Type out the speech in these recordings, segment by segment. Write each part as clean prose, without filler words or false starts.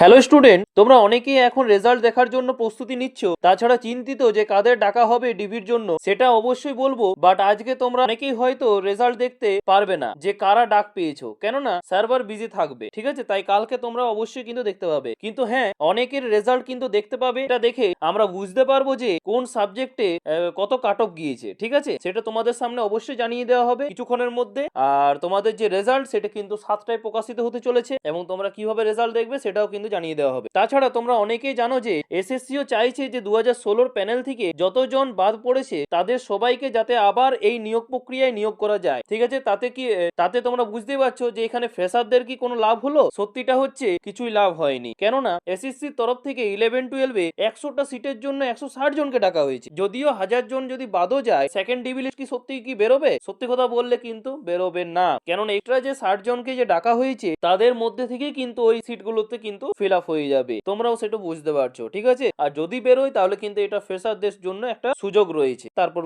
Hello student, তোমরা অনেকেই এখন রেজাল্ট দেখার জন্য প্রস্তুতি নিচ্ছ। তাছাড়া চিন্তিত যে কাদের ডাকা হবে ডিবির জন্য, সেটা অবশ্যই বলবো। বাট আজকে তোমরা অনেকেই হয়তো রেজাল্ট দেখতে পারবে না যে কারা ডাক পেয়েছো, কেননা সার্ভার বিজি থাকবে। ঠিক আছে, তাই কালকে তোমরা অবশ্যই কিন্তু দেখতে পাবে। কিন্তু হ্যাঁ, অনেকের রেজাল্ট কিন্তু দেখতে পাবে। এটা দেখে আমরা বুঝতে পারবো যে কোন সাবজেক্টে কত কাট অফ গিয়েছে। ঠিক আছে, সেটা তোমাদের সামনে অবশ্যই জানিয়ে দেওয়া হবে কিছুক্ষণের মধ্যে। আর তোমাদের যে রেজাল্ট সেটা কিন্তু 7টায় প্রকাশিত হতে চলেছে, এবং তোমরা কিভাবে রেজাল্ট দেখবে সেটাও কিন্তু জানিয়ে দেওয়া হবে। তাছাড়া তোমরা অনেকেই জানো যে এসএসসিও চাইছে যে 2016 প্যানেল থেকে যতজন বাদ পড়েছে তাদের সবাইকে যাতে আবার এই নিয়োগ প্রক্রিয়ায় নিয়োগ করা যায়। ঠিক আছে, তাতে তোমরা বুঝতেই পারছো যে এখানে ফ্রেশারদের কি কোনো লাভ হলো? সত্যিটা হচ্ছে কিছুই লাভ হয়নি, কেননা এসএসসির তরফ থেকে 11-12-এ 100টা সিটের জন্য 160 জনকে ডাকা হয়েছে। যদিও 1000 জন যদি বাদও যায়, সেকেন্ড ডিবি লিস্ট কি সত্যি কি বেরোবে? সত্যি কথা বললে কিন্তু বেরোবে না, কেননা এক্সট্রা যে 60 জনকে যে ডাকা হয়েছে তাদের মধ্যে থেকেই কিন্তু ওই সিটগুলোতে কিন্তু ফিল আপ হয়ে যাবে। তোমরাও সেটা বুঝতে পারছো। ঠিক আছে, আর যদি বেরোয় তাহলে কিন্তু এটা ফ্রেশারদের জন্য একটা সুযোগ রয়েছে। তারপর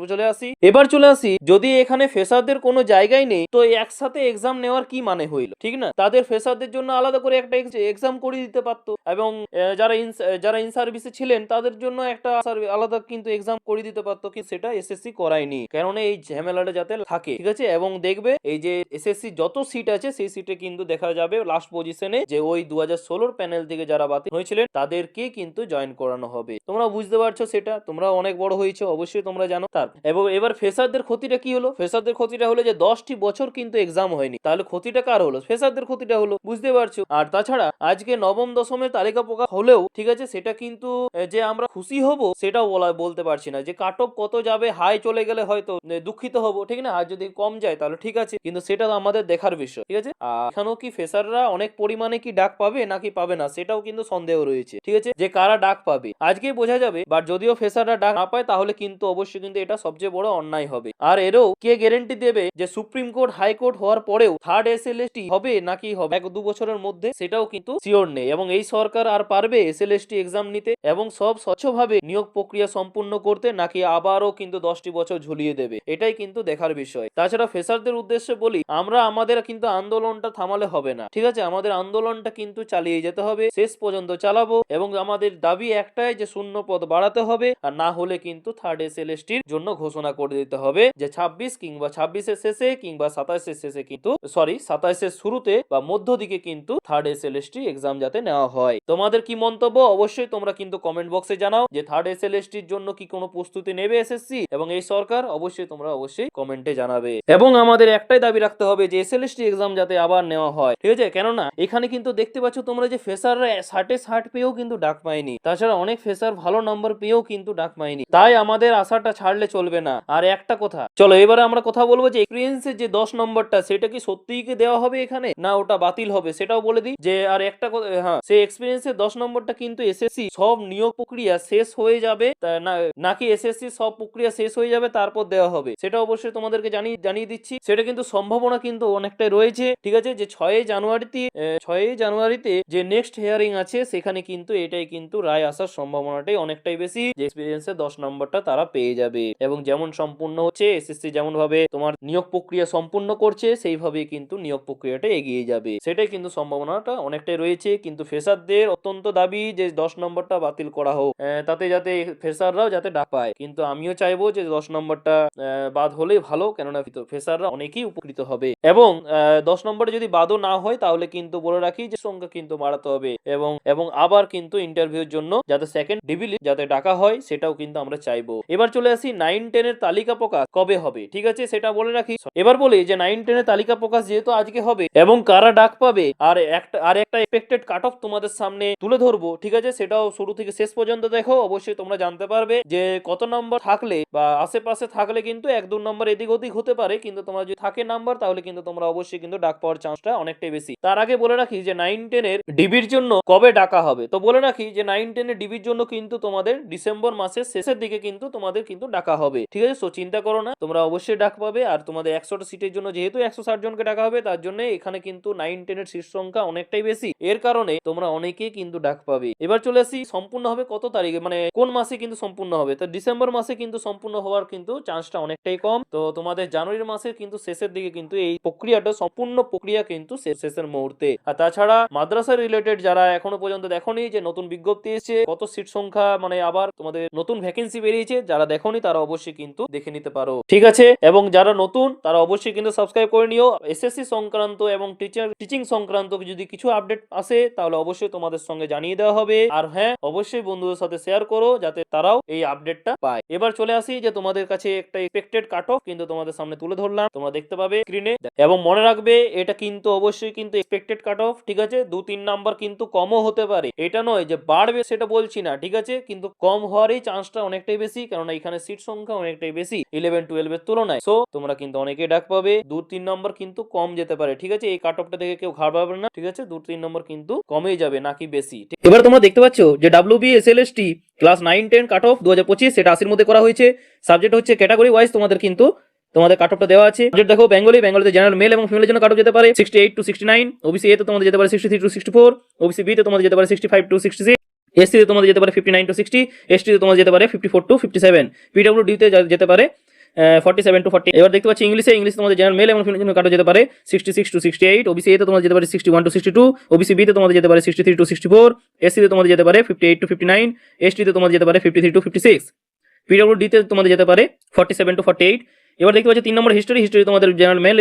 চলে আসি যদি এখানে ফ্রেশারদের কোনো জায়গায় নেই, তো একসাথে এক্সাম নেওয়ার কি মানে হইল? ঠিক না, তাদের ফ্রেশারদের জন্য আলাদা করে একটা এক্সাম করিয়ে দিতে পারতো, এবং যারা ইন সার্ভিসে ছিলেন তাদের জন্য একটা আলাদা কিন্তু এক্সাম করিয়ে দিতে পারতো। কি সেটা এসএসসি করায়নি, কারণ এই ঝামেলাটা যাতে থাকে। ঠিক আছে, এবং দেখবে এই যে এসএসসি যত সিট আছে সেই সিটে কিন্তু দেখা যাবে লাস্ট পজিশনে যে ওই 2016 প্যানেল থেকে যারা বাতিল হয়েছিলেন তাদেরকে কিন্তু জয়েন করানো হবে। তোমরা বুঝতে পারছো, সেটা তোমরা অনেক বড় হয়েছো, অবশ্যই তোমরা জানো। এবং এবার ফ্রেশারদের ক্ষতিটা কি হলো? ফ্রেশারদের ক্ষতিটা হলো যে 10টি বছর কিন্তু এক্সাম হয়নি। তাহলে ক্ষতিটা কার হলো? ফ্রেশারদের ক্ষতিটা হলো, বুঝতে পারছো। আর তাছাড়া আজকে নবম দশমের তালিকা প্রকাশ হলেও ঠিক আছে, সেটা কিন্তু যে আমরা খুশি হব সেটাও বলতে পারছি না। যে কাট অফ কত যাবে, হাই চলে গেলে হয়তো দুঃখিত হব, ঠিক না? আর যদি কম যায় তাহলে ঠিক আছে, কিন্তু সেটা আমাদের দেখার বিষয়। ঠিক আছে, আর এখানেও কি ফ্রেশাররা অনেক পরিমাণে কি ডাক পাবে নাকি পাবে না, সেটাও কিন্তু সন্দেহ রয়েছে। ঠিক আছে, যে কারা ডাক পাবে আজকেই বোঝা যাবে। বাট যদিও ফ্রেশাররা ডাক না পায় তাহলে কিন্তু অবশ্যই কিন্তু এটা সবচেয়ে বড় অন্যায় হবে। আর এরও কে গ্যারেন্টি দেবে যে সুপ্রিম কোর্ট হাইকোর্ট হওয়ার পরেও থার্ড এসএলএসটি হবে নাকি হবে 1-2 বছরের মধ্যে, সেটাও কিন্তু শিওর নেই। এবং এই সরকার আর পারবে এসএলএসটি এক্সাম নিতে এবং সব স্বচ্ছভাবে নিয়োগ প্রক্রিয়া সম্পূর্ণ করতে, নাকি আবারও কিন্তু 10টি বছর ঝুলিয়ে দেবে, এটাই কিন্তু দেখার বিষয়। তাছাড়া ফ্রেশারদের উদ্দেশ্যে বলি, আমরা আমাদের কিন্তু আন্দোলনটা থামালে হবে না। ঠিক আছে, আমাদের আন্দোলনটা কিন্তু চালিয়ে যেতে হবে, শেষ পর্যন্ত চালাবো। এবং আমাদের দাবি একটাই যে শূন্য পদ বাড়াতে হবে, আর না হলে কিন্তু থার্ড এসএলএসটির জন্য ঘোষণা করে দিতে হবে যে 26 শেষে কিংবা 27 শেষে কিন্তু 27 শুরুতে বা মধ্য দিকে কিন্তু থার্ড এসএলএসটি এক্সাম যাতে নেওয়া হয়। তোমাদের কি মন্তব্য অবশ্যই তোমরা কিন্তু কমেন্ট বক্সে জানাও যে থার্ড এসএলএসটির জন্য কি কোনো প্রস্তুতি নেবে এসএসসি এবং এই সরকার, অবশ্যই কমেন্টে জানাবে। এবং আমাদের একটাই দাবি রাখতে হবে যে এসএলএসটি এক্সাম যাতে আবার নেওয়া হয়। ঠিক আছে, কেননা এখানে কিন্তু দেখতে পাচ্ছ তোমরা যে ফ্রেশাররা 60 পেয়েও কিন্তু ডাক পায়নি। তাছাড়া অনেক ফ্রেশার ভালো নাম্বার পেয়েও কিন্তু ডাক পায়নি। তাই আমাদের আশাটা ছাড়লে চলবে না। আর একটা কথা, চলো এবারে আমরা কথা বলবো যে এক্সপিরিয়েন্সের যে 10 নম্বরটা সেটা কি সত্যিই কি দেওয়া হবে এখানে, না ওটা বাতিল হবে, সেটাও বলে দিই। যে আর একটা কথা, হ্যাঁ, সেই এক্সপিরিয়েন্সের 10 নম্বরটা কিন্তু এসএসসি সব নিয়োগ প্রক্রিয়া শেষ হয়ে যাবে নাকি এসএসসি সব প্রক্রিয়া শেষ হয়ে যাবে তারপর দেওয়া হবে, সেটা অবশ্যই তোমাদেরকে জানিয়ে দিচ্ছি। সেটা কিন্তু সম্ভাবনা কিন্তু অনেকটাই রয়েছে। ঠিক আছে, যে 6ই জানুয়ারিতে যে নেক্সট হিয়ারিং আছে সেখানে কিন্তু এটাই কিন্তু রায় আসার সম্ভাবনাটাই অনেকটাই বেশি যে এক্সপিরিয়েন্সের 10 নম্বরটা তারা পেয়ে যাবে। এবং যেমন সম্পূর্ণ হচ্ছে এসএসসি, যেমন ভাবে তোমার নিয়োগ প্রক্রিয়া সম্পূর্ণ করছে সেইভাবে কিন্তু নিয়োগ প্রক্রিয়াটা এগিয়ে যাবে, সেটাই কিন্তু সম্ভাবনাটা অনেকটাই রয়েছে। কিন্তু ফ্রেশারদের অত্যন্ত দাবি যে 10 নম্বরটা বাতিল করা হোক, তাতে যাতে ফ্রেশাররাও যাতে ডাক পায়। কিন্তু আমিও চাইবো যে 10 নম্বরটা বাদ হলেই ভালো, কেননা ফ্রেশাররা অনেকেই উপকৃত হবে। এবং 10 নম্বরে যদি বাদও না হয় তাহলে কিন্তু বলে রাখি যে সংখ্যা কিন্তু বাড়াতে হবে, এবং আবার কিন্তু ইন্টারভিউর জন্য যাতে সেকেন্ড ডিবি যাতে ডাকা হয় সেটাও কিন্তু আমরা চাইবো। এবার চলে আসি 9-10 এর তালিকা প্রকাশ কবে হবে। ঠিক আছে, সেটা বলে রাখি। এবার বলি যে 9-10 এর তালিকা প্রকাশ যেহেতু আজকে হবে এবং কারা ডাক পাবে আর একটা এক্সপেক্টেড কাট অফ তোমাদের সামনে তুলে ধরবো। ঠিক আছে, সেটাও শুরু থেকে শেষ পর্যন্ত দেখো, অবশ্যই তোমরা জানতে পারবে যে কত নম্বর থাকলে বা আশেপাশে থাকলে কিন্তু 1-2 নম্বর এদিক ওদিক হতে পারে, কিন্তু তোমরা যদি থাকে নাম্বার তাহলে কিন্তু তোমরা অবশ্যই কিন্তু ডাক পাওয়ার চান্সটা অনেকটাই বেশি। তার আগে বলে রাখি যে 9-10 এর ডিবির জন্য কবে ডাকা হবে। তো বলে রাখি যে 9-10 এর ডিবির জন্য কিন্তু তোমাদের ডিসেম্বর মাসের শেষের দিকে কিন্তু তোমাদের কিন্তু ডাকা হবে। ঠিক আছে, সো চিন্তা করো না, তোমরা অবশ্যই ডাক পাবে। আর তোমাদের 100টা সিটের জন্য যেহেতু 160 জনকে ডাকা হবে, তার জন্য এখানে কিন্তু 9-10 এর সিট সংখ্যা অনেকটাই বেশি, এর কারণে তোমরা অনেকেই কিন্তু ডাক পাবে। এবার চলে আসি সম্পূর্ণ হবে কত তারিখে, মানে কোন মাসে কিন্তু সম্পূর্ণ হবে। তো ডিসেম্বর মাসে কিন্তু সম্পূর্ণ হওয়ার কিন্তু চান্সটা অনেকটাই কম। তো তোমাদের জানুয়ারি মাসের কিন্তু শেষের দিকে কিন্তু এই প্রক্রিয়াটা সম্পূর্ণ প্রক্রিয়া কিন্তু শেষের মুহূর্তে। আর তাছাড়া মাদ্রাসা রিলেটেড যারা এখনো পর্যন্ত দেখোনি যে নতুন বিজ্ঞপ্তি এসেছে, কত সিট সংখ্যা, মানে আবার তোমাদের নতুন ভ্যাকেন্সি বেরিয়েছে, যারা দেখোনি তারা অবশ্যই কিন্তু দেখে নিতে পারো, ঠিক আছে। এবং যারা নতুন তারা অবশ্যই কিন্তু সাবস্ক্রাইব করে নিও। এসএসসি সংক্রান্ত এবং টিচিং সংক্রান্ত যদি কিছু আপডেট আসে তাহলে অবশ্যই তোমাদের সঙ্গে জানিয়ে দেওয়া হবে। আর হ্যাঁ, অবশ্যই বন্ধুদের সাথে শেয়ার করো যাতে তারাও এই আপডেটটা পায়। এবার চলে আসি যে তোমাদের কাছে একটা এক্সপেক্টেড কাট অফ কিন্তু তোমাদের সামনে তুলে ধরলাম, তোমরা দেখতে পাবে স্ক্রিনে। এবং মনে রাখবে এটা কিন্তু অবশ্যই কিন্তু এক্সপেক্টেড কাট অফ, ঠিক আছে। 2-3 নাম্বার কিন্তু কমও হতে পারে, এটা নয় যে বাড়বে সেটা বলছি না, ঠিক আছে, কিন্তু কম হওয়ারই চান্সটা অনেকটাই বেশি, কারণ এখানে সিট সংখ্যা অনেকটাই বেশি 11-12 এর তুলনায়। সো তোমরা কিন্তু অনেকেই ডাক পাবে, 2-3 নম্বর কিন্তু কম যেতে পারে, ঠিক আছে। এই কাট অফটা দেখে কেউ ঘাবড়াবে না, ঠিক আছে। 2-3 নম্বর কিন্তু কমেই যাবে, নাকি বেশি। এবার তোমরা দেখতে পাচ্ছ যে WBSLST ক্লাস 9-10 কাট অফ 2025 সেটা 80 মধ্যে করা হয়েছে। সাবজেক্ট হচ্ছে ক্যাটাগরি ওয়াইজ তোমাদের কিন্তু তোমাদের কাট অফটা দেওয়া আছে। সাবজেক্ট দেখো বেঙ্গলিতে জেনারেল মেল এবং ফিমেলের জন্য কাট অফ যেতে পারে 68-69, ওবিসি এ তে তোমাদের যেতে পারে 63-64, ওবিসি বি তে তোমাদের যেতে পারে 65-66, এসসি তে তোমাদের যেতে পারে 59-60, এসটি তে তোমাদের যেতে পারে 54-57, পিডব্লিউডি তে যেতে পারে 47-40। এবার দেখতে পাচ্ছি ইংলিশে তোমাদের জেনারেল মেল এবং ফিমেলের জন্য কাট অফ যেতে পারে 66-68, ওবিসি এ তে তোমাদের যেতে পারে 61-62, ওবিসি বি তে তোমাদের যেতে পারে 63-64, এসসি তে তোমাদের যেতে পারে 58-59, এসটি তে তোমাদের যেতে পারে 53-56, পিডব্লিউডি তে তোমাদের যেতে পারে 47-48। এবার দেখতে পাচ্ছি 3 নম্বর হিস্ট্রি তোমাদের জেনারেল মেল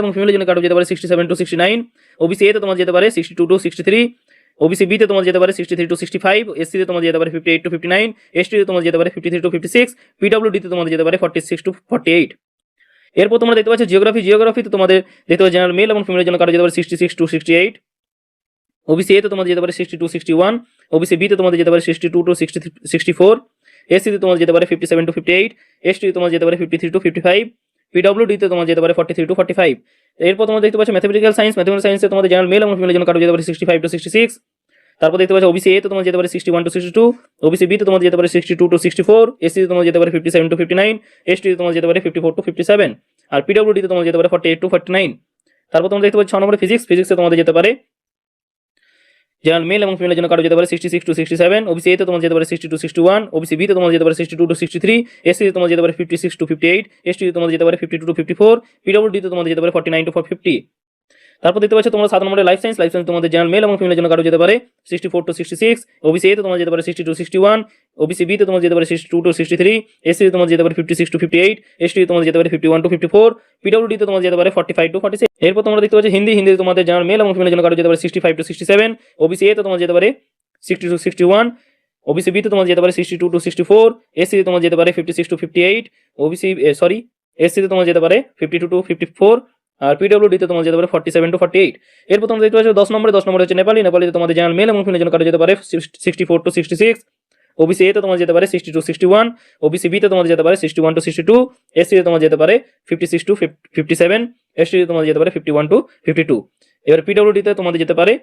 এবং ফিমেলের জন্য কাট অফ যেতে পারে 67-69, ওবিসি এ তে তোমাদের যেতে পারে 62-63, ওবিসি বি তে তোমাদের যেতে পারে 63-65, এসসি তে তোমাদের যেতে পারে 58-59, এসটি তে তোমাদের যেতে পারে 53-56, পিডব্লিউডি তে তোমাদের যেতে পারে 46-48। এরপর তোমরা দেখতে পাচ্ছ জিওগ্রাফিতে তোমাদের দেখতে পাচ্ছ জেনারেল মেল এবং ফিমেলের জন্য কাট অফ যেতে পারে 66-68, ওবিসি এ তে তোমাদের যেতে পারে 62-61, ওবিসি বি তে তোমাদের যেতে পারে 62-64, এসসি তে তোমাদের যেতে পারে 57-58, এসটি তে তোমাদের যেতে পারে 53-55, পিডব্লিউডি তে তোমাদের যেতে পারে 43-45। এরপর তোমরা দেখতে পাচ্ছ ম্যাথমেটিক্যাল সায়েন্সে তোমাদের জেনারেল মেল এবং ফিমেলের জন্য কাট অফ যেতে পারে 65-66। তারপর দেখতে পাচ্ছ ওবিসি এ তে তোমাদের যেতে পারে 61-62, ওবিসি বি তে তোমাদের যেতে পারে 62-64, এসসি তে তোমাদের যেতে পারে 57-59, এসটি তে তোমাদের যেতে পারে 54-57, আর পিডব্লিউডি তে তোমাদের যেতে পারে 48-49। তারপর তোমরা দেখতে পাচ্ছ 6 নম্বরে ফিজিক্সে তোমাদের যেতে পারে জেনারেল মেল এবং ফিমেলের জন্য কাট অফ যেতে পারে 66-67, ওবিসি এ তে তোমাদের যেতে পারে 62-61, ওবিসি বি তে তোমাদের যেতে পারে 62-63, এসসি তে তোমাদের যেতে পারে 56-58, এসটি তে তোমাদের যেতে পারে 52-54, পিডব্লিউডি তে তোমাদের যেতে পারে 49-50। তারপর দেখতে পাচ্ছ তোমরা 7 নম্বরে লাইফ সায়েন্স তোমাদের জেনারেল মেল এবং ফিমেলের জন্য কাট অফ যেতে পারে 64-66, ওবিসি এ তে তোমাদের যেতে পারে 62-61, ওবিসি বি তে তোমাদের যেতে পারে 62-63, এসসি তে তোমাদের যেতে পারে 56-58, এসটি তে তোমাদের যেতে পারে 51-54, পিডব্লিউডি তে তোমাদের যেতে পারে 45-46। এরপর তোমরা দেখতে পাচ্ছ হিন্দি তোমাদের জেনারেল মেল এবং ফিমেলের জন্য কাট অফ যেতে পারে 65-67, ওবিসি এ তে তোমাদের যেতে পারে 60-61, ওবিসি বি তে তোমাদের যেতে পারে 62-64, এসসি তে তোমাদের যেতে পারে 56-58, এসসি তে তোমাদের যেতে পারে 52-54, আর পিডব্লিউডি তে তোমাদের যেতে পারে 47-48। এরপর তোমরা দেখতে পাচ্ছ 10 নম্বরে হচ্ছে নেপালিতে তোমাদের জেনারেল মেল এবং ফিমেলের জন্য কাট অফ যেতে পারে 64-66, ওবিসি এ তে তোমাদের যেতে পারে 60-61, ওবিসি বি তে তোমাদের যেতে পারে 61-62, এসসি তে তোমাদের যেতে পারে 56-57, এসটি তে তোমাদের যেতে পারে 51-52। এবার পিডব্লিউডি তে তোমাদের যেতে পারে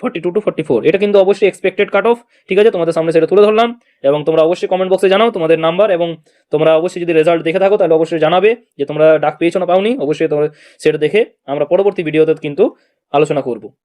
42-44। এটা কিন্তু অবশ্যই এক্সপেক্টেড কাট অফ, ঠিক আছে। তোমাদের সামনে সেটা তুলে ধরলাম, এবং তোমরা অবশ্যই কমেন্ট বক্সে জানাও তোমাদের নাম্বার, এবং তোমরা অবশ্যই যদি রেজাল্ট দেখে থাকো তাহলে অবশ্যই জানাবে যে তোমরা ডাক পেয়েছো না পাওনি। অবশ্যই তোমরা সেটা দেখে আমরা পরবর্তী ভিডিওতে কিন্তু আলোচনা করব।